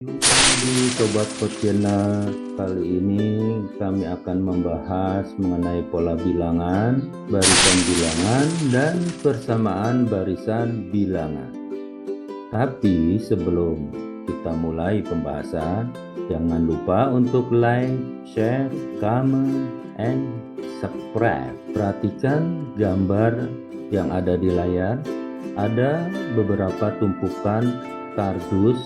Di Sobat Channel, kali ini kami akan membahas mengenai pola bilangan, barisan bilangan, dan persamaan barisan bilangan. Tapi sebelum kita mulai pembahasan, jangan lupa untuk like, share, comment, and subscribe. Perhatikan gambar yang ada di layar. Ada beberapa tumpukan kardus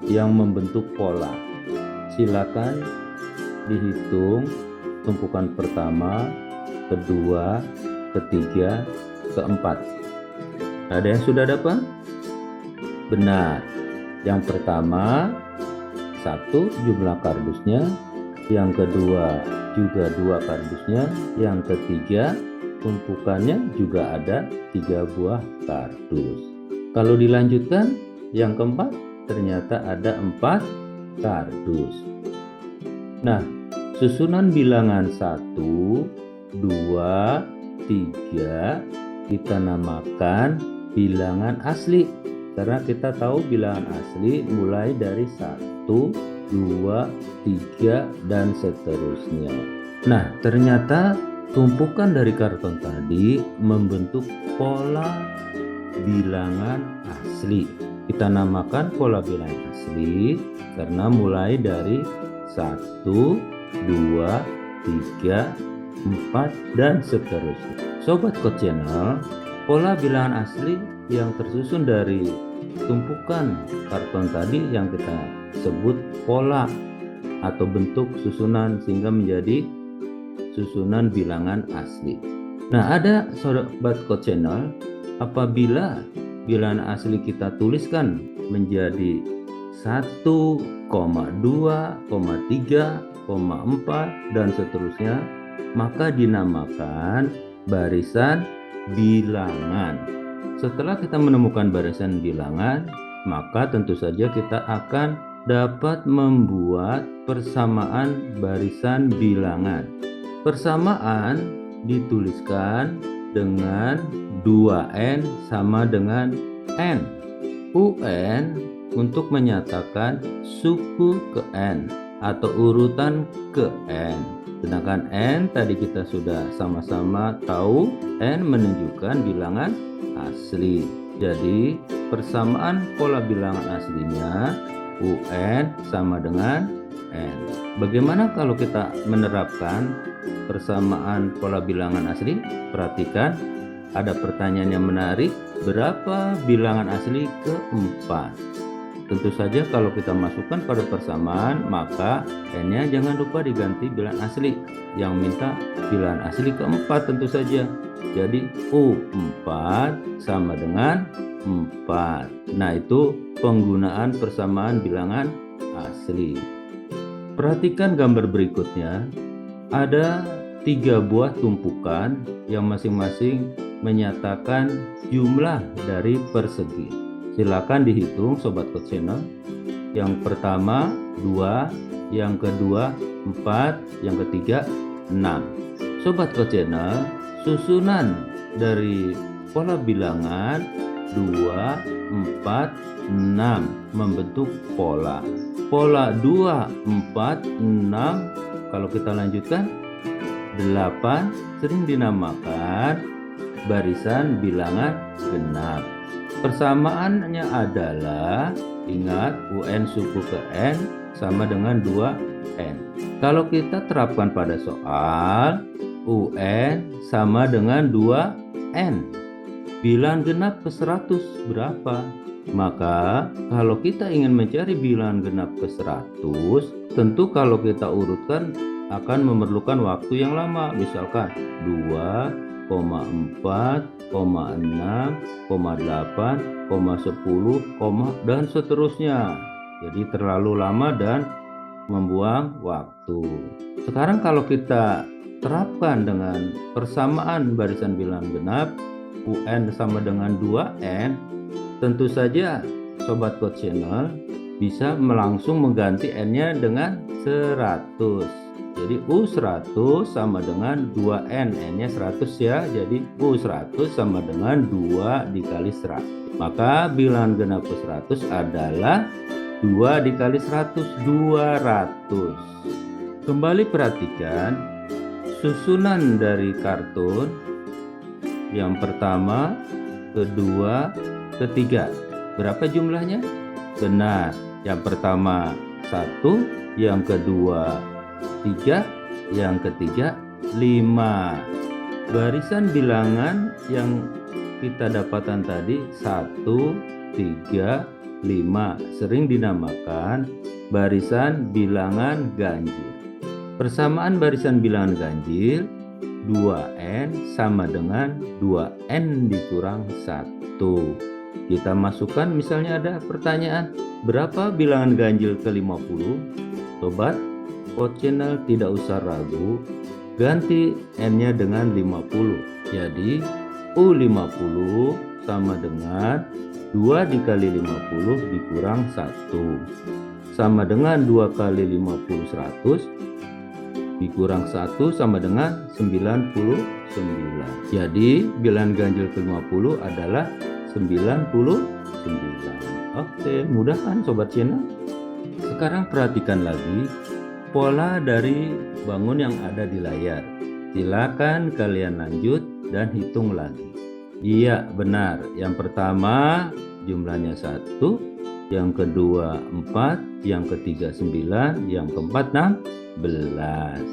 yang membentuk pola. Silakan dihitung tumpukan pertama, kedua, ketiga, keempat. Ada yang sudah dapat? Benar. Yang pertama, 1 jumlah kardusnya. Yang kedua juga 2 kardusnya. Yang ketiga tumpukannya juga ada 3 buah kardus. Kalau dilanjutkan, yang keempat ternyata ada 4 kardus. Nah, susunan bilangan 1, 2, 3 kita namakan bilangan asli. Karena kita tahu bilangan asli mulai dari 1, 2, 3, dan seterusnya. Nah, ternyata tumpukan dari karton tadi membentuk pola bilangan asli. Kita namakan pola bilangan asli karena mulai dari 1, 2, 3, 4, dan seterusnya. Sobat Channel, pola bilangan asli yang tersusun dari tumpukan karton tadi yang kita sebut pola atau bentuk susunan sehingga menjadi susunan bilangan asli. Nah, ada Sobat Channel, apabila bilangan asli kita tuliskan menjadi 1, 2, 3, 4, dan seterusnya, maka dinamakan barisan bilangan. Setelah kita menemukan barisan bilangan, maka tentu saja kita akan dapat membuat persamaan barisan bilangan. Persamaan dituliskan dengan 2N sama dengan N. UN untuk menyatakan suku ke N atau urutan ke N. Sedangkan N tadi kita sudah sama-sama tahu, N menunjukkan bilangan asli. Jadi persamaan pola bilangan aslinya UN sama dengan N. Bagaimana kalau kita menerapkan persamaan pola bilangan asli? Perhatikan, ada pertanyaan yang menarik. Berapa bilangan asli keempat? Tentu saja kalau kita masukkan pada persamaan, maka N-nya jangan lupa diganti bilangan asli. Yang minta bilangan asli keempat tentu saja. Jadi U4 sama dengan 4. Nah, itu penggunaan persamaan bilangan asli. Perhatikan gambar berikutnya. Ada 3 buah tumpukan yang masing-masing menyatakan jumlah dari persegi. Silakan dihitung Sobat Channel. Yang pertama 2, yang kedua 4, yang ketiga 6. Sobat Channel, susunan dari pola bilangan 2, 4, 6 membentuk pola. Pola 2, 4, 6 kalau kita lanjutkan 8 sering dinamakan barisan bilangan genap. Persamaannya adalah, ingat, UN suku ke N sama dengan 2N. Kalau kita terapkan pada soal, UN sama dengan 2N. Bilangan genap ke 100 berapa? Maka kalau kita ingin mencari bilangan genap ke 100, tentu kalau kita urutkan akan memerlukan waktu yang lama. Misalkan 2, 4, 6, 8, 10, dan seterusnya. Jadi terlalu lama dan membuang waktu. Sekarang kalau kita terapkan dengan persamaan barisan bilangan genap, UN sama dengan 2N, tentu saja Sobat Channel bisa langsung mengganti N-nya dengan 100. Jadi U100 sama dengan 2N, N-nya 100 ya. Jadi U100 sama dengan 2 dikali 100. Maka bilangan genap ke 100 adalah 2 dikali 100, 200. Kembali perhatikan susunan dari kartun. Yang pertama, kedua, ketiga. Berapa jumlahnya? Benar. Yang pertama 1, yang kedua 3, yang ketiga 5. Barisan bilangan yang kita dapatkan tadi 1, 3, 5 sering dinamakan barisan bilangan ganjil. Persamaan barisan bilangan ganjil 2n sama dengan 2n dikurang 1. Kita masukkan, misalnya ada pertanyaan, berapa bilangan ganjil ke-50? Sobat Pod Channel tidak usah ragu, ganti n-nya dengan 50. Jadi U50 sama dengan 2 dikali 50 dikurang 1. Sama dengan 2 kali 50 100 dikurang 1 sama dengan 99. Jadi bilangan ganjil ke-50 adalah 99. Oke, mudah kan Sobat Channel? Sekarang perhatikan lagi pola dari bangun yang ada di layar. Silakan kalian lanjut dan hitung lagi. Iya, benar. Yang pertama jumlahnya 1, yang kedua 4, yang ketiga 9, yang keempat 16.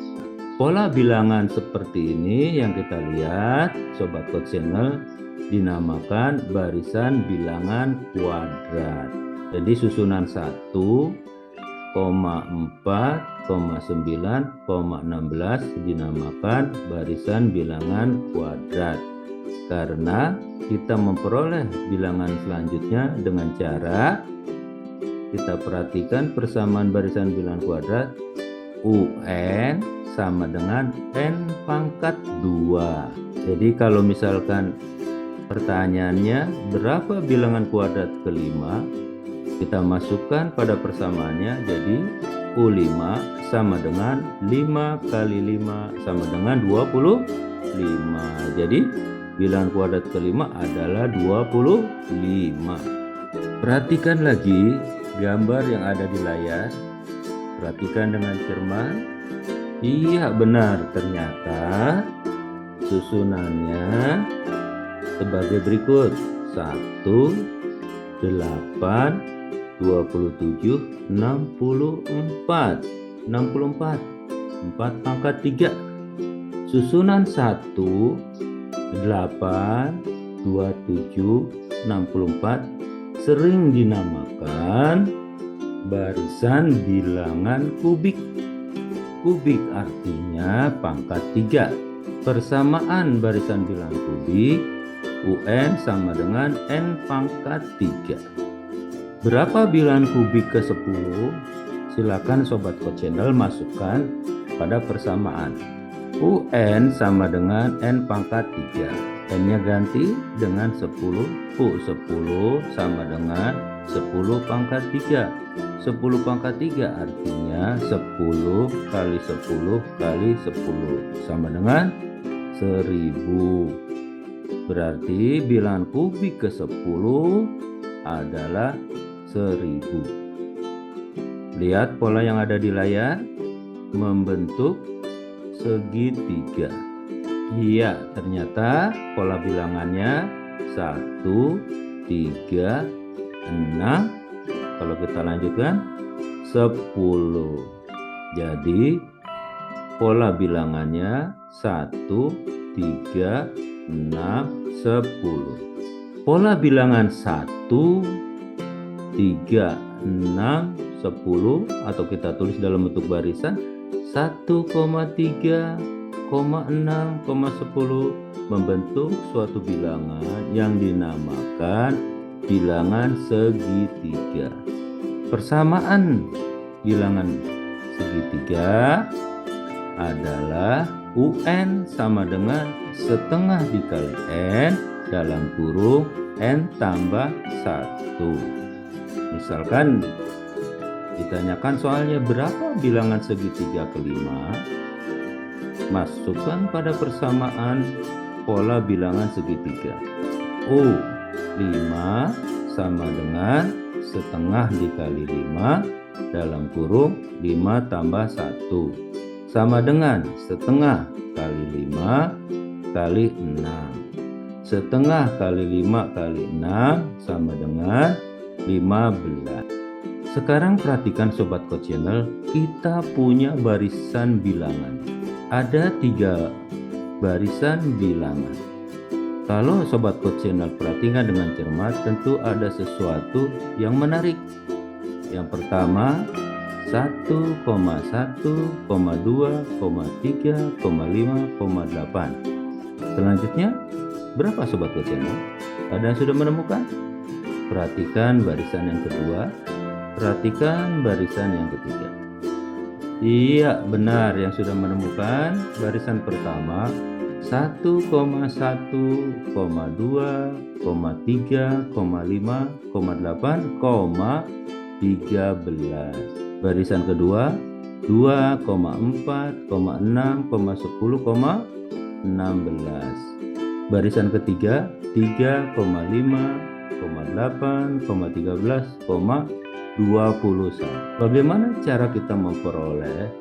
Pola bilangan seperti ini yang kita lihat Sobat Pod Channel dinamakan barisan bilangan kuadrat. Jadi susunan 1, 4, 9, 16 dinamakan barisan bilangan kuadrat. Karena kita memperoleh bilangan selanjutnya dengan cara kita perhatikan persamaan barisan bilangan kuadrat. UN sama dengan N pangkat 2. Jadi kalau misalkan pertanyaannya berapa bilangan kuadrat ke-5, kita masukkan pada persamaannya, jadi U5 sama dengan 5 kali 5 sama dengan 25. Jadi bilangan kuadrat ke-5 adalah 25. Perhatikan lagi gambar yang ada di layar. Perhatikan dengan cermat. Iya, benar, ternyata susunannya sebagai berikut: 1, 8, 27, 64. 4 pangkat 3. Susunan 1, 8, 27, 64 sering dinamakan barisan bilangan kubik. Kubik artinya pangkat 3. Persamaan barisan bilangan kubik, UN sama dengan N pangkat 3. Berapa bilangan kubik ke-10? Silakan Sobat Pod Channel masukkan pada persamaan. UN sama dengan N pangkat 3. N-nya ganti dengan 10. U10 sama dengan 10 pangkat 3. 10 pangkat 3 artinya 10 kali 10 kali 10 sama dengan 1000. Berarti bilangan kubik ke-10 adalah 1000. Lihat pola yang ada di layar, membentuk segitiga. Iya, ternyata pola bilangannya 1, 3, 6. Kalau kita lanjutkan 10. Jadi pola bilangannya 1, 3, 6, 10. Pola bilangan 1, 3, 6, 10 atau kita tulis dalam bentuk barisan 1,3, 6, 10 membentuk suatu bilangan yang dinamakan bilangan segitiga. Persamaan bilangan segitiga adalah UN sama dengan setengah dikali N dalam kurung N tambah 1. Misalkan ditanyakan soalnya berapa bilangan segitiga ke-5, masukkan pada persamaan pola bilangan segitiga. 5 sama dengan setengah dikali 5 dalam kurung 5 tambah 1 sama dengan setengah kali 5 kali 6. Setengah kali 5 kali 6 sama dengan 15. Sekarang perhatikan Sobat Code Channel, kita punya barisan bilangan. Ada 3 barisan bilangan. Kalau Sobat Code Channel perhatikan dengan cermat, tentu ada sesuatu yang menarik. Yang pertama, 1,1, 2, 3, 5, 8. Selanjutnya, berapa Sobat Code Channel? Ada yang sudah menemukan? Perhatikan barisan yang kedua, perhatikan barisan yang ketiga. Iya, benar, yang sudah menemukan barisan pertama 1,1, 2, 3, 5, 8, 13. Barisan kedua 2,4, 6, 10, 16. Barisan ketiga 3,5, 8, 13, 21. Bagaimana cara kita memperoleh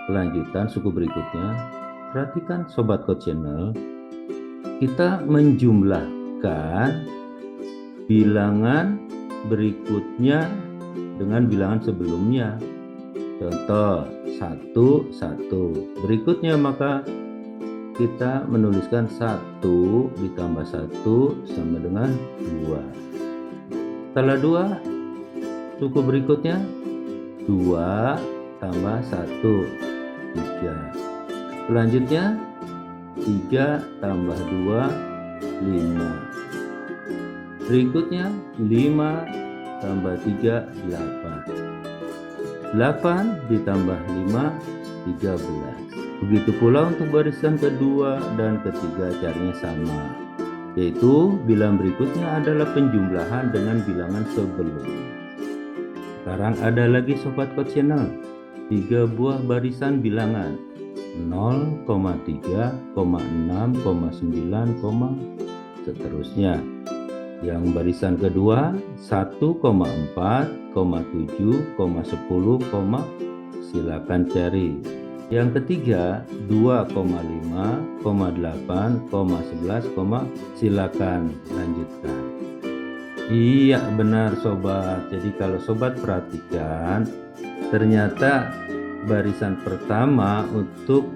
kelanjutan suku berikutnya? Perhatikan Sobat Code Channel, kita menjumlahkan bilangan berikutnya dengan bilangan sebelumnya. Contoh 1, 1. Berikutnya maka kita menuliskan 1 ditambah 1 sama dengan 2. Setelah 2, suku berikutnya 2 tambah 1, 3. Selanjutnya 3 tambah 2, 5. Berikutnya 5 tambah 3, 8. 8 ditambah 5, 13. Begitu pula untuk barisan kedua dan ketiga caranya sama, yaitu bilangan berikutnya adalah penjumlahan dengan bilangan sebelumnya. Sekarang ada lagi Sobat Code Channel, 3 buah barisan bilangan 0,3, 6,9, seterusnya. Yang barisan kedua 1,4, 7, 10, silakan cari. Yang ketiga 2,5, 8, 11, silakan lanjutkan. Iya benar Sobat. Jadi kalau Sobat perhatikan, ternyata barisan pertama untuk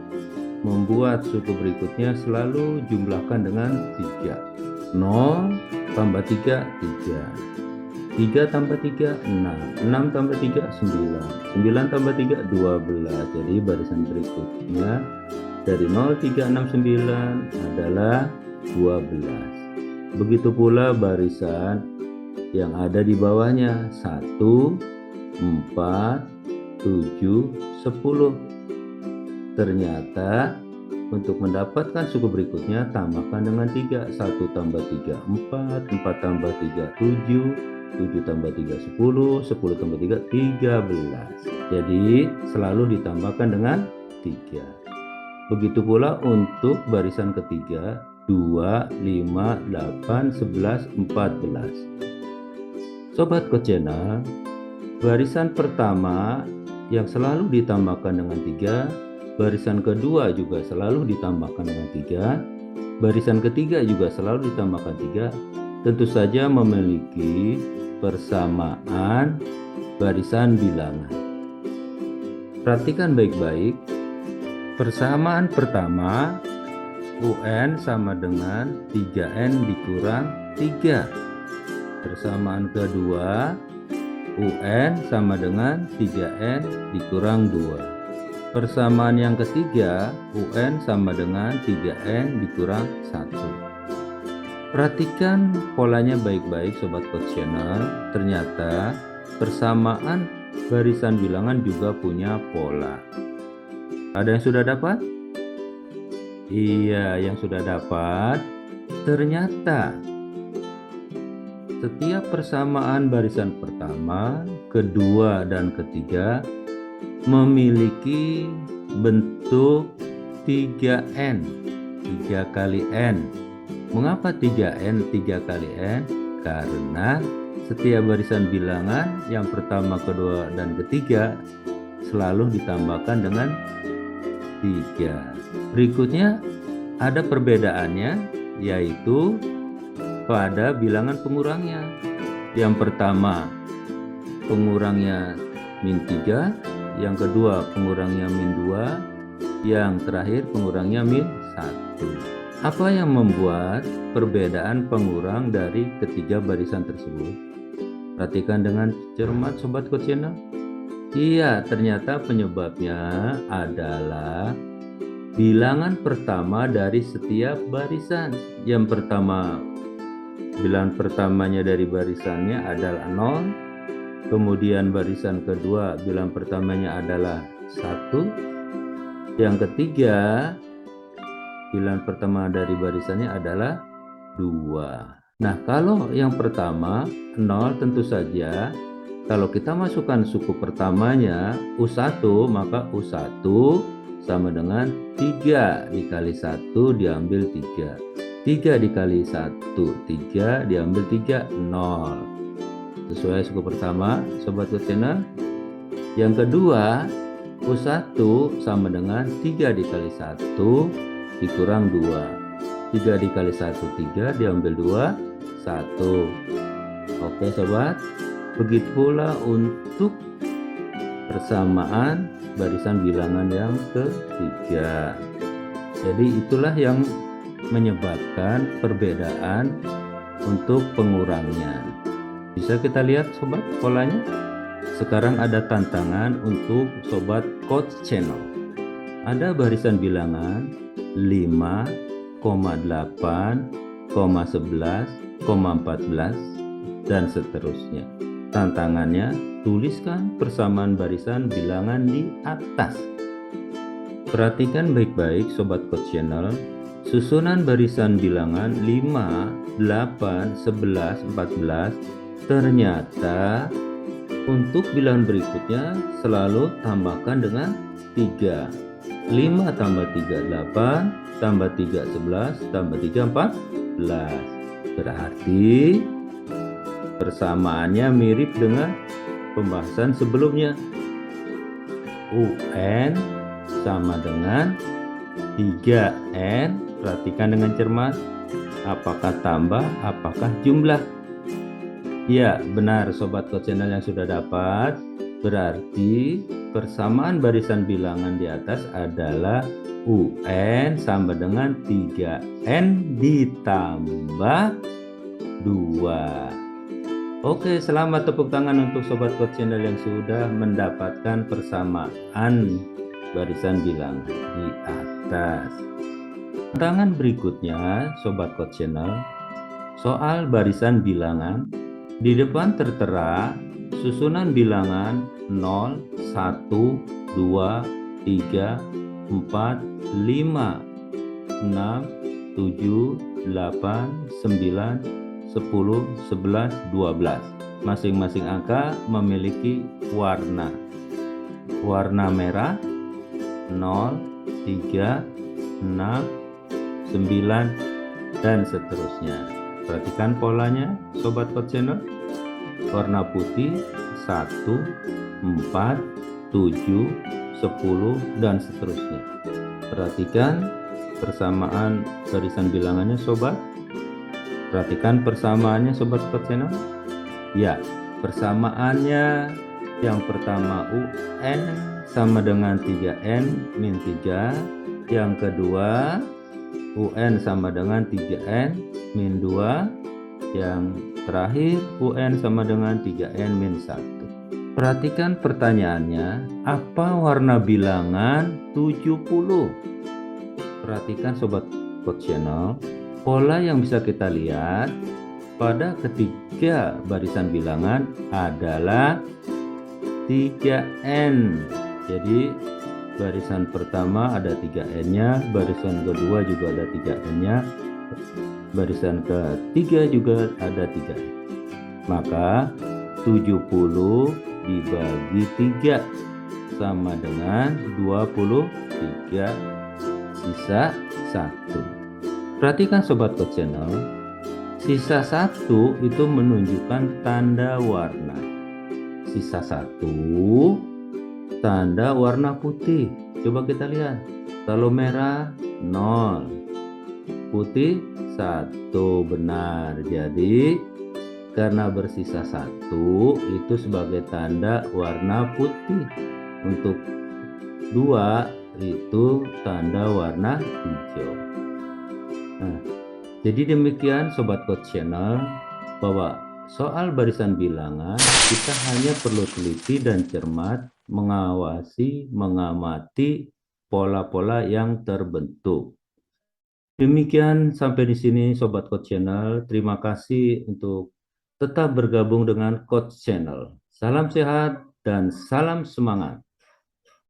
membuat suku berikutnya selalu jumlahkan dengan 3. 0 tambah 3, 3. 3 tambah 3, 6. 6 tambah 3, 9. 9 tambah 3, 12. Jadi barisan berikutnya dari 0, 3, 6, 9 adalah 12. Begitu pula barisan yang ada di bawahnya 1, 4, 7, 10. Ternyata untuk mendapatkan suku berikutnya tambahkan dengan 3. 1 tambah 3, 4. 4 tambah 3, 7. 7 tambah 3, 10. 10 tambah 3, 13. Jadi selalu ditambahkan dengan 3. Begitu pula untuk barisan ketiga 2, 5, 8, 11, 14. Sobat Code Channel, barisan pertama yang selalu ditambahkan dengan 3, barisan kedua juga selalu ditambahkan dengan 3, barisan ketiga juga selalu ditambahkan 3, tentu saja memiliki persamaan barisan bilangan. Perhatikan baik-baik. Persamaan pertama, UN sama dengan 3N dikurang 3. Persamaan kedua, UN sama dengan 3N dikurang 2. Persamaan yang ketiga, UN sama dengan 3N dikurang 1. Perhatikan polanya baik-baik Sobat Code Channel. Ternyata persamaan barisan bilangan juga punya pola. Ada yang sudah dapat? Iya, yang sudah dapat. Ternyata setiap persamaan barisan pertama, kedua, dan ketiga memiliki bentuk 3N, 3 kali N. Mengapa 3N, 3 kali N? Karena setiap barisan bilangan yang pertama, kedua, dan ketiga selalu ditambahkan dengan 3. Berikutnya ada perbedaannya, yaitu pada bilangan pengurangnya. Yang pertama pengurangnya -3, yang kedua pengurangnya -2, yang terakhir pengurangnya -1. Apa yang membuat perbedaan pengurang dari ketiga barisan tersebut? Perhatikan dengan cermat Sobat Code Channel. Iya, ternyata penyebabnya adalah bilangan pertama dari setiap barisan. Yang pertama, bilangan pertamanya dari barisannya adalah 0. Kemudian barisan kedua, bilangan pertamanya adalah 1. Yang ketiga, bilangan pertama dari barisannya adalah 2. Nah, kalau yang pertama 0, tentu saja kalau kita masukkan suku pertamanya U1, maka U1 sama dengan 3 dikali 1 diambil 3. 3 dikali 1, 3 diambil 3, 0. Sesuai suku pertama, Sobat Code Channel. Yang kedua, U1 sama dengan 3 dikali 1 dikurang 2. 3 dikali 1, 3 diambil 2, 1. Oke Sobat, begitu pula untuk persamaan barisan bilangan yang ketiga. Jadi itulah yang menyebabkan perbedaan untuk pengurangnya. Bisa kita lihat Sobat polanya. Sekarang ada tantangan untuk Sobat Code Channel. Ada barisan bilangan 5,8, 11, 14 dan seterusnya. Tantangannya, tuliskan persamaan barisan bilangan di atas. Perhatikan baik-baik Sobat Code Channel. Susunan barisan bilangan 5, 8, 11, 14 ternyata untuk bilangan berikutnya selalu tambahkan dengan 3. 5 tambah 3, 8, tambah 3, 11, tambah 3, 14. Berarti persamaannya mirip dengan pembahasan sebelumnya. UN sama dengan 3N. Perhatikan dengan cermat, apakah tambah, apakah jumlah. Ya, benar Sobat Code Channel yang sudah dapat. Berarti persamaan barisan bilangan di atas adalah UN sama dengan 3N ditambah 2. Oke, selamat tepuk tangan untuk Sobat Code Channel yang sudah mendapatkan persamaan barisan bilangan di atas. Tantangan berikutnya Sobat Code Channel, soal barisan bilangan. Di depan tertera susunan bilangan 0, 1, 2, 3, 4, 5, 6, 7, 8, 9, 10, 11, 12. Masing-masing angka memiliki warna. Warna merah 0, 3, 6, 9 dan seterusnya. Perhatikan polanya Sobat Code Channel. Warna putih 1, 4, 7, 10 dan seterusnya. Perhatikan persamaan barisan bilangannya Sobat. Perhatikan persamaannya Sobat Code Channel. Ya, persamaannya yang pertama UN sama dengan 3N min 3. Yang kedua UN sama dengan 3N min 2. Yang terakhir UN sama dengan 3N min 1. Perhatikan pertanyaannya, apa warna bilangan 70? Perhatikan Sobat Code Channel, pola yang bisa kita lihat pada ketiga barisan bilangan adalah 3N. Jadi barisan pertama ada 3N-nya, barisan kedua juga ada 3N-nya, barisan ketiga juga ada 3N. Maka 70 dibagi 3 sama dengan 23, sisa 1. Perhatikan Sobat Code Channel, Sisa satu itu menunjukkan tanda warna. Sisa satu tanda warna putih. Coba kita lihat. Kalau merah 0, putih 1, benar. Jadi karena bersisa 1 itu sebagai tanda warna putih. Untuk 2 itu tanda warna hijau. Nah, jadi demikian Sobat Coach Channel, bahwa soal barisan bilangan kita hanya perlu teliti dan cermat mengawasi, mengamati pola-pola yang terbentuk. Demikian sampai di sini Sobat Coach Channel. Terima kasih untuk tetap bergabung dengan Coach Channel. Salam sehat dan salam semangat.